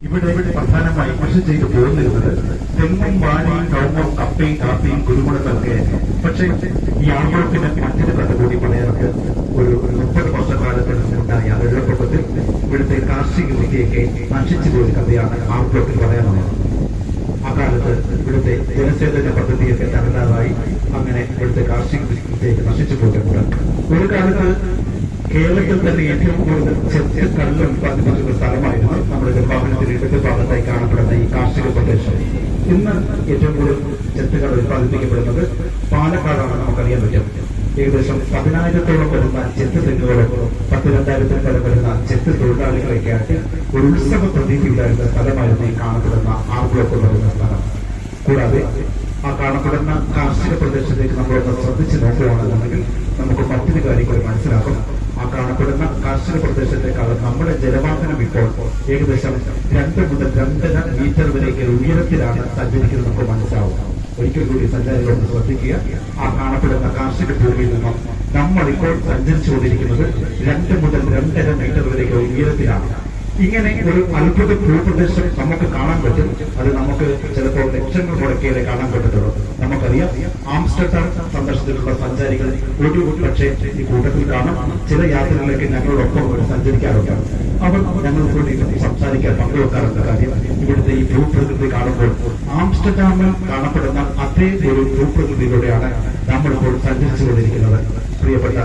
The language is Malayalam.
ഇവിടെ പ്രധാനമായി കൃഷി ചെയ്തു പോകുന്നിരുന്നത് തെങ്ങും വാഴയും കവുങ്ങും കപ്പയും കാപ്പിയും കുരുമുളകൊക്കെ. പക്ഷേ ഈ ആളുകൾക്ക് മറ്റൊരു കഥ കൂടി പറയാറുണ്ട്. ഒരു 30 വർഷക്കാലത്തിന് മുമ്പുണ്ടായ വെള്ളപ്പൊക്കത്തിൽ ഇവിടുത്തെ കാർഷിക വൃത്തിയൊക്കെ നശിച്ചു പോയ കഥയാണ് ആളുകൾക്ക് പറയാനുള്ളത്. അക്കാലത്ത് ഇവിടുത്തെ ജലസേചന പദ്ധതിയൊക്കെ തകരാറായി അങ്ങനെ ഇവിടുത്തെ കാർഷിക വൃത്തിയൊക്കെ നശിച്ചു പോയിട്ടുണ്ട്. ഒരു കാലത്ത് കേരളത്തിൽ തന്നെ ഏറ്റവും കൂടുതൽ കല്ല് ഉത്പാദിപ്പിക്കുന്ന സ്ഥലമായിരുന്നു നമ്മുടെ നിർമ്മാണത്തിന്റെ ഇടത് ഭാഗത്തായി കാണപ്പെടുന്ന ഈ കാർഷിക പ്രദേശം. ഇന്ന് ഏറ്റവും കൂടുതൽ ചെത്തുകൾ ഉത്പാദിപ്പിക്കപ്പെടുന്നത് പാലക്കാടാണ്. നമുക്കറിയാൻ പറ്റും. ഏകദേശം 10,000-ഓളം വരുന്ന ചെത്ത് തെങ്ങുകളും 10,000-2,000 വരെ വരുന്ന ചെത്ത് തൊഴിലാളികളൊക്കെ ആയിട്ട് ഒരു ഉത്സവ പ്രതീതിയുണ്ടായിരുന്ന സ്ഥലമായിരുന്നു ഈ കാണപ്പെടുന്ന ആർബ്ലോക്ക് എന്ന് പറയുന്ന സ്ഥലം. കൂടാതെ ആ കാണപ്പെടുന്ന കാർഷിക പ്രദേശത്തേക്ക് നമ്മളൊന്ന് ശ്രദ്ധിച്ച് നോക്കുകയാണെന്നുണ്ടെങ്കിൽ നമുക്ക് മറ്റൊരു കാര്യങ്ങൾ മനസ്സിലാക്കും. ആ കാണപ്പെടുന്ന കാർഷിക പ്രദേശത്തെക്കാളും നമ്മുടെ ജലവാഹനം ഇപ്പോൾ ഏകദേശം 2 മുതൽ 2.5 മീറ്റർ വരെയൊക്കെ ഉയരത്തിലാണ് സഞ്ചരിക്കുന്നത്. നമുക്ക് മനസ്സിലാവും. ഒരിക്കൽ കൂടി സഞ്ചാരികളൊന്ന് ശ്രദ്ധിക്കുക. ആ കാണപ്പെടുന്ന കാർഷിക ഭൂമിയിൽ നിന്നും നമ്മളിപ്പോൾ സഞ്ചരിച്ചുകൊണ്ടിരിക്കുന്നത് 2 മുതൽ 2.5 മീറ്റർ വരെയൊക്കെ ഉയരത്തിലാണ്. ഇങ്ങനെ ഒരു അത്ഭുത ഭൂപ്രദേശം നമുക്ക് കാണാൻ പറ്റും. അത് നമുക്ക് ചിലപ്പോൾ ലക്ഷങ്ങൾ മുടക്കിയാലേ കാണാൻ പറ്റത്തുള്ളൂ. നമുക്കറിയാം, ആംസ്റ്റർഡാം സന്ദർശിച്ചിട്ടുള്ള സഞ്ചാരികൾ ഒരു പക്ഷേ ഈ കൂട്ടത്തിൽ കാണാം. ചില യാത്രകളിലേക്ക് ഞങ്ങളോടൊപ്പം സഞ്ചരിക്കാറുണ്ട്. അവർ ഞങ്ങൾക്ക് വേണ്ടി സംസാരിക്കാൻ പങ്കുവെക്കാറുണ്ട്. കാര്യം ഇവിടുത്തെ ഈ ഭൂപ്രകൃതി കാണുമ്പോൾ ആംസ്റ്റർഡാമിൽ കാണപ്പെടുന്ന അതേ ഒരു ഭൂപ്രകൃതിയിലൂടെയാണ് നമ്മളിപ്പോൾ സഞ്ചരിച്ചുകൊണ്ടിരിക്കുന്നത്. പ്രിയപ്പെട്ട